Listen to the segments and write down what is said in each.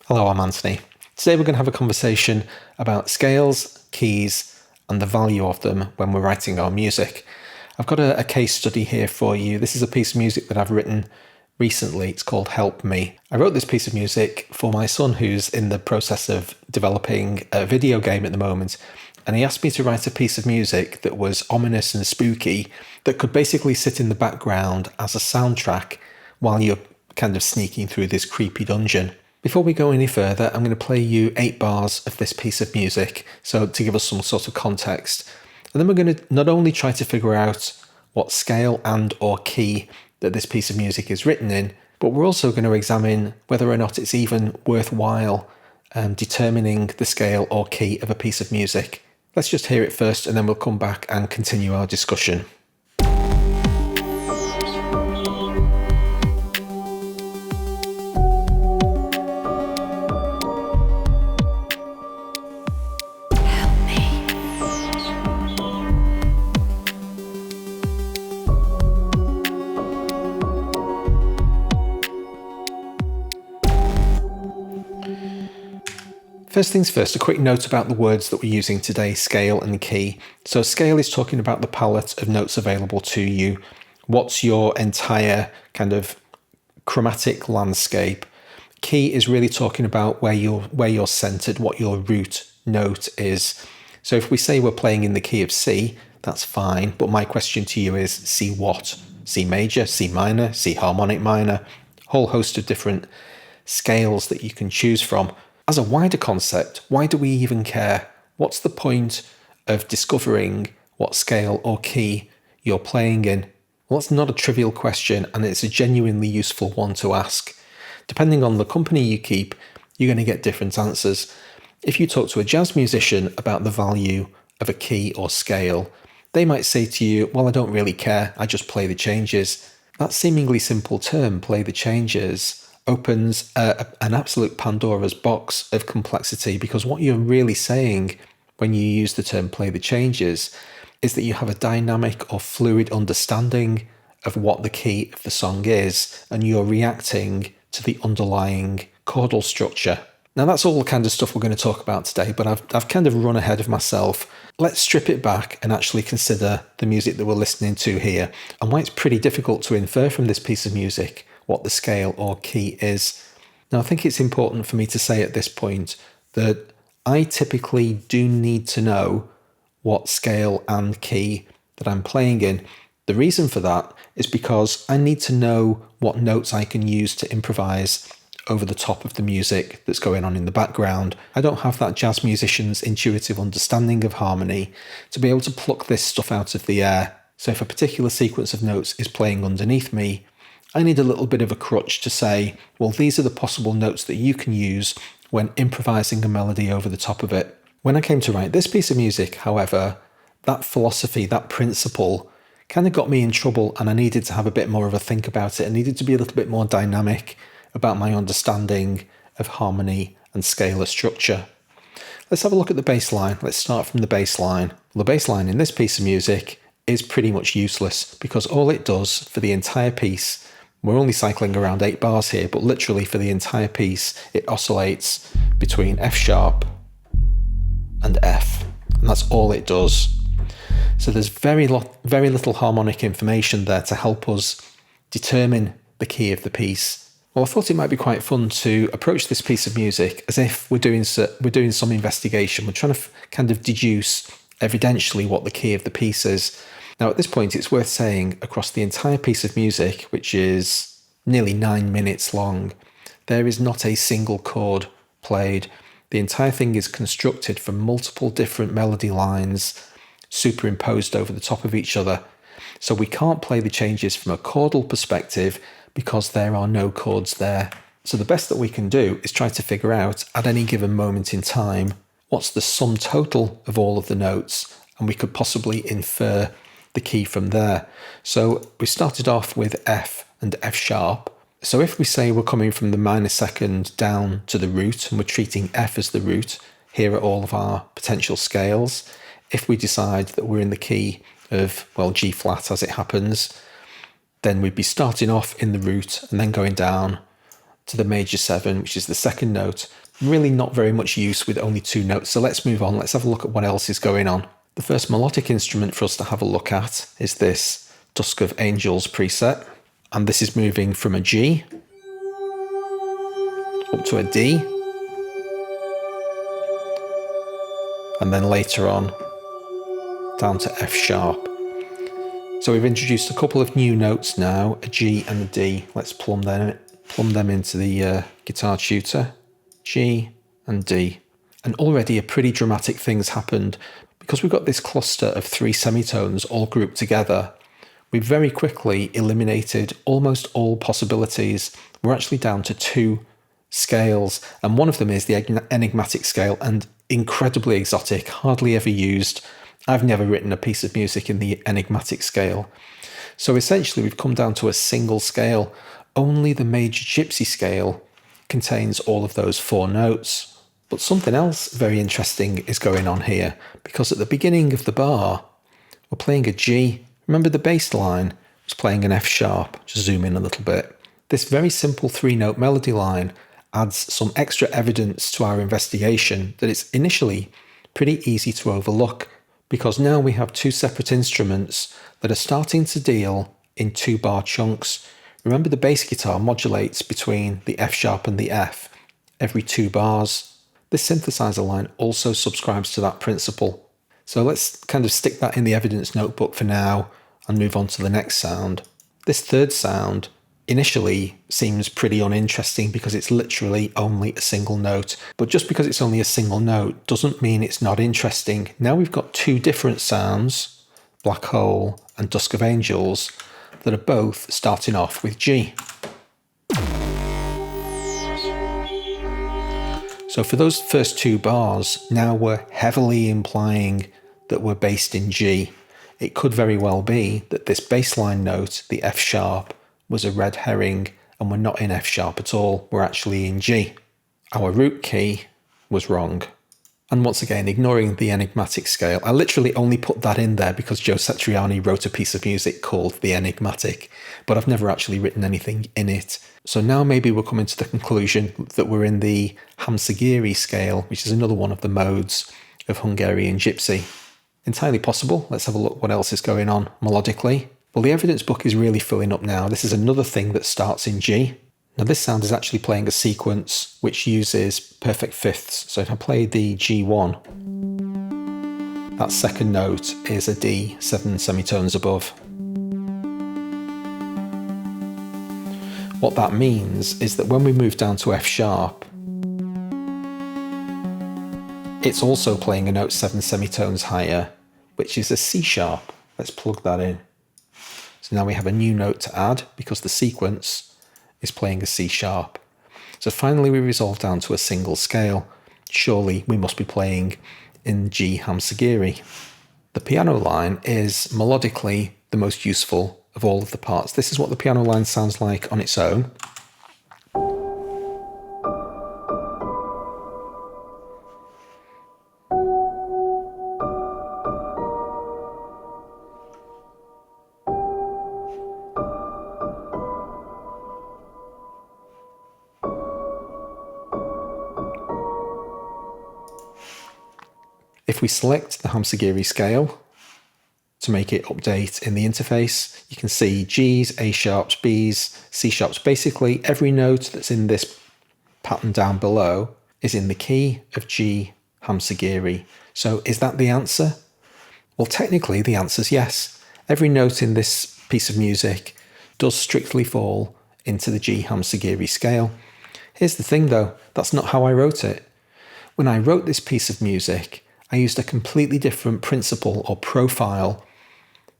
Hello, I'm Anthony. Today we're going to have a conversation about scales, keys, and the value of them when we're writing our music. I've got a case study here for you. This is a piece of music that I've written recently. It's called Help Me. I wrote this piece of music for my son, who's in the process of developing a video game at the moment. And he asked me to write a piece of music that was ominous and spooky, that could basically sit in the background as a soundtrack while you're kind of sneaking through this creepy dungeon. Before we go any further, I'm going to play you 8 bars of this piece of music, so to give us some sort of context. And then we're going to not only try to figure out what scale and or key that this piece of music is written in, but we're also going to examine whether or not it's even worthwhile determining the scale or key of a piece of music. Let's just hear it first and then we'll come back and continue our discussion. First things first, a quick note about the words that we're using today, scale and key. So scale is talking about the palette of notes available to you. What's your entire kind of chromatic landscape? Key is really talking about where you're centered, what your root note is. So if we say we're playing in the key of C, that's fine. But my question to you is C what? C major, C minor, C harmonic minor, whole host of different scales that you can choose from. As a wider concept, why do we even care? What's the point of discovering what scale or key you're playing in? Well, that's not a trivial question, and it's a genuinely useful one to ask. Depending on the company you keep, you're going to get different answers. If you talk to a jazz musician about the value of a key or scale, they might say to you, well, I don't really care, I just play the changes. That seemingly simple term, play the changes, opens an absolute Pandora's box of complexity, because what you're really saying when you use the term play the changes is that you have a dynamic or fluid understanding of what the key of the song is, and you're reacting to the underlying chordal structure. Now that's all the kind of stuff we're going to talk about today, but I've kind of run ahead of myself. Let's strip it back and actually consider the music that we're listening to here, and why it's pretty difficult to infer from this piece of music what the scale or key is. Now, I think it's important for me to say at this point that I typically do need to know what scale and key that I'm playing in. The reason for that is because I need to know what notes I can use to improvise over the top of the music that's going on in the background. I don't have that jazz musician's intuitive understanding of harmony to be able to pluck this stuff out of the air. So if a particular sequence of notes is playing underneath me, I need a little bit of a crutch to say, well, these are the possible notes that you can use when improvising a melody over the top of it. When I came to write this piece of music, however, that philosophy, that principle kind of got me in trouble, and I needed to have a bit more of a think about it. I needed to be a little bit more dynamic about my understanding of harmony and scalar structure. Let's have a look at the bass line. Let's start from the bass line. Well, the bass line in this piece of music is pretty much useless, because all it does for the entire piece, we're only cycling around 8 bars here, but literally for the entire piece, it oscillates between F sharp and F, and that's all it does. So there's very little harmonic information there to help us determine the key of the piece. Well, I thought it might be quite fun to approach this piece of music as if we're doing some investigation. We're trying to kind of deduce evidentially what the key of the piece is. Now, at this point, it's worth saying across the entire piece of music, which is nearly 9 minutes long, there is not a single chord played. The entire thing is constructed from multiple different melody lines superimposed over the top of each other. So we can't play the changes from a chordal perspective because there are no chords there. So the best that we can do is try to figure out at any given moment in time what's the sum total of all of the notes, and we could possibly infer the key from there. So we started off with F and F sharp. So if we say we're coming from the minor second down to the root and we're treating F as the root, here are all of our potential scales. If we decide that we're in the key of, well, G flat as it happens, then we'd be starting off in the root and then going down to the major 7, which is the second note. Really not very much use with only 2 notes, so let's move on. Let's have a look at what else is going on. The first melodic instrument for us to have a look at is this Dusk of Angels preset, and this is moving from a G up to a D, and then later on down to F sharp. So we've introduced a couple of new notes now, a G and a D. Let's plumb them into the guitar tutor. G and D. And already a pretty dramatic thing's happened. Because we've got this cluster of 3 semitones all grouped together, we've very quickly eliminated almost all possibilities. We're actually down to 2 scales, and one of them is the enigmatic scale, and incredibly exotic, hardly ever used. I've never written a piece of music in the enigmatic scale. So essentially we've come down to a single scale. Only the major gypsy scale contains all of those 4 notes. But something else very interesting is going on here, because at the beginning of the bar, we're playing a G. Remember the bass line was playing an F sharp. Just zoom in a little bit. This very simple 3-note melody line adds some extra evidence to our investigation that it's initially pretty easy to overlook, because now we have 2 separate instruments that are starting to deal in 2-bar chunks. Remember the bass guitar modulates between the F sharp and the F every 2 bars. This synthesizer line also subscribes to that principle. So let's kind of stick that in the evidence notebook for now and move on to the next sound. This third sound initially seems pretty uninteresting because it's literally only a single note. But just because it's only a single note doesn't mean it's not interesting. Now we've got 2 different sounds, Black Hole and Dusk of Angels, that are both starting off with G. So for those first 2 bars, now we're heavily implying that we're based in G. It could very well be that this bass line note, the F sharp, was a red herring and we're not in F sharp at all, we're actually in G. Our root key was wrong. And once again, ignoring the enigmatic scale, I literally only put that in there because Joe Satriani wrote a piece of music called The Enigmatic, but I've never actually written anything in it. So now maybe we're coming to the conclusion that we're in the Hamsigiri scale, which is another one of the modes of Hungarian Gypsy. Entirely possible. Let's have a look what else is going on melodically. Well, the evidence book is really filling up now. This is another thing that starts in G. Now this sound is actually playing a sequence which uses perfect fifths. So if I play the G1, that second note is a D 7 semitones above. What that means is that when we move down to F sharp, it's also playing a note 7 semitones higher, which is a C sharp. Let's plug that in. So now we have a new note to add because the sequence is playing a C sharp. So finally we resolve down to a single scale. Surely we must be playing in G Hamsigiri. The piano line is melodically the most useful of all of the parts. This is what the piano line sounds like on its own. If we select the Hamsigiri scale to make it update in the interface, you can see Gs, A sharps, Bs, C sharps. Basically, every note that's in this pattern down below is in the key of G Hamsigiri. So is that the answer? Well, technically the answer is yes. Every note in this piece of music does strictly fall into the G Hamsigiri scale. Here's the thing though, that's not how I wrote it. When I wrote this piece of music, I used a completely different principle or profile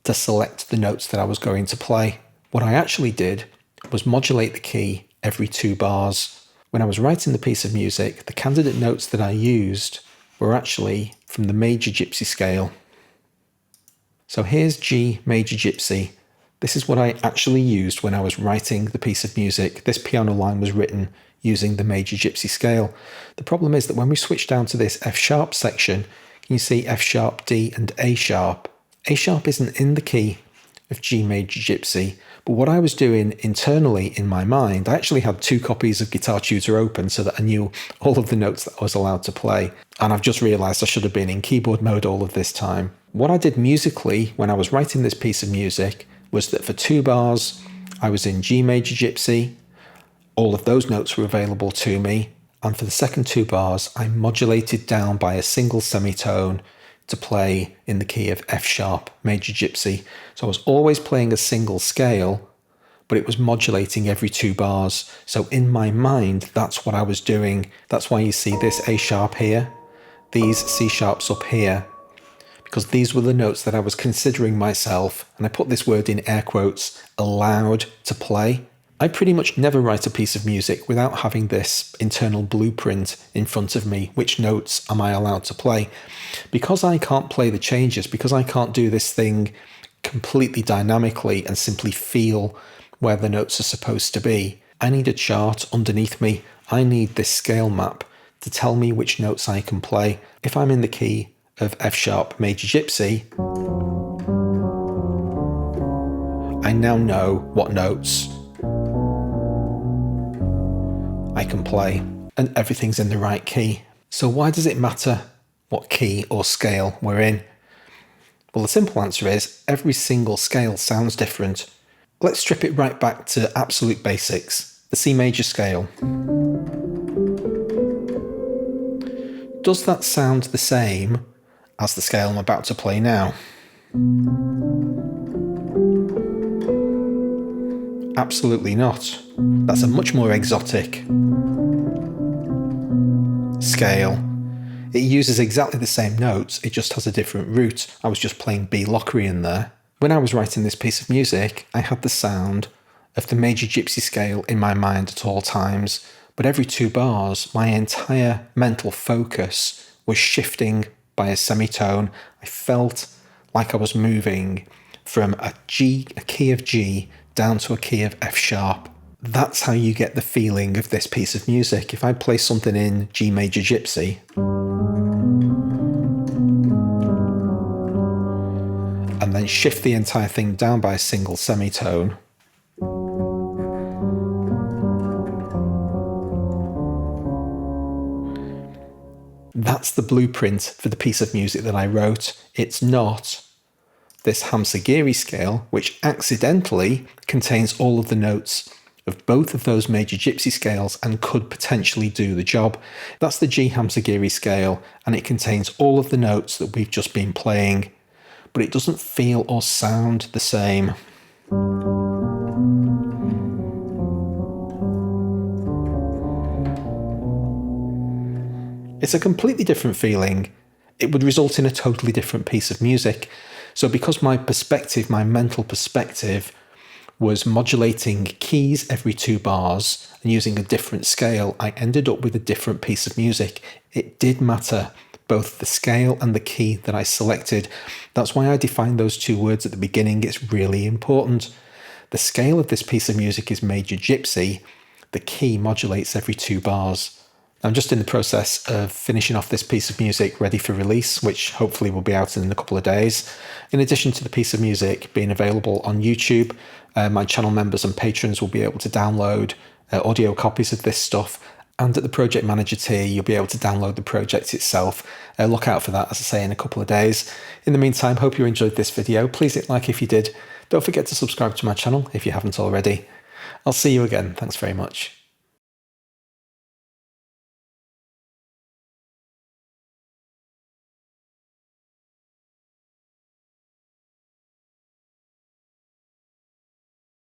to select the notes that I was going to play. What I actually did was modulate the key every 2 bars. When I was writing the piece of music, the candidate notes that I used were actually from the major gypsy scale. So here's G major gypsy. This is what I actually used when I was writing the piece of music. This piano line was written using the major gypsy scale. The problem is that when we switch down to this F sharp section, can you see F sharp, D and A sharp? A sharp isn't in the key of G major gypsy, But what I was doing internally in my mind, I actually had 2 copies of Guitar Tutor open so that I knew all of the notes that I was allowed to play. And I've just realised I should have been in keyboard mode all of this time. What I did musically when I was writing this piece of music was that for 2 bars, I was in G major gypsy. All of those notes were available to me. And for the second 2 bars, I modulated down by a single semitone to play in the key of F sharp major gypsy. So I was always playing a single scale, but it was modulating every 2 bars. So in my mind, that's what I was doing. That's why you see this A sharp here, these C sharps up here, because these were the notes that I was considering myself, and I put this word in air quotes, allowed to play. I pretty much never write a piece of music without having this internal blueprint in front of me. Which notes am I allowed to play? Because I can't play the changes, because I can't do this thing completely dynamically and simply feel where the notes are supposed to be, I need a chart underneath me. I need this scale map to tell me which notes I can play. If I'm in the key of F sharp major gypsy, I now know what notes I can play, and everything's in the right key. So why does it matter what key or scale we're in? Well, the simple answer is every single scale sounds different. Let's strip it right back to absolute basics. The C major scale. Does that sound the same as the scale I'm about to play now? Absolutely not. That's a much more exotic scale. It uses exactly the same notes, it just has a different root. I was just playing B Locrian there. When I was writing this piece of music, I had the sound of the major gypsy scale in my mind at all times, but every 2 bars, my entire mental focus was shifting by a semitone. I felt like I was moving from a key of G, down to a key of F sharp. That's how you get the feeling of this piece of music. If I play something in G major gypsy, and then shift the entire thing down by a single semitone, that's the blueprint for the piece of music that I wrote. It's not this Hamsagiri scale, which accidentally contains all of the notes of both of those major gypsy scales and could potentially do the job. That's the G Hamsagiri scale, and it contains all of the notes that we've just been playing, but it doesn't feel or sound the same. It's a completely different feeling. It would result in a totally different piece of music. So because my perspective, my mental perspective, was modulating keys every 2 bars and using a different scale, I ended up with a different piece of music. It did matter, both the scale and the key that I selected. That's why I defined those 2 words at the beginning. It's really important. The scale of this piece of music is major gypsy. The key modulates every 2 bars. I'm just in the process of finishing off this piece of music ready for release, which hopefully will be out in a couple of days. In addition to the piece of music being available on YouTube, my channel members and patrons will be able to download audio copies of this stuff. And at the Project Manager tier, you'll be able to download the project itself. Look out for that, as I say, in a couple of days. In the meantime, hope you enjoyed this video. Please hit like if you did. Don't forget to subscribe to my channel if you haven't already. I'll see you again. Thanks very much.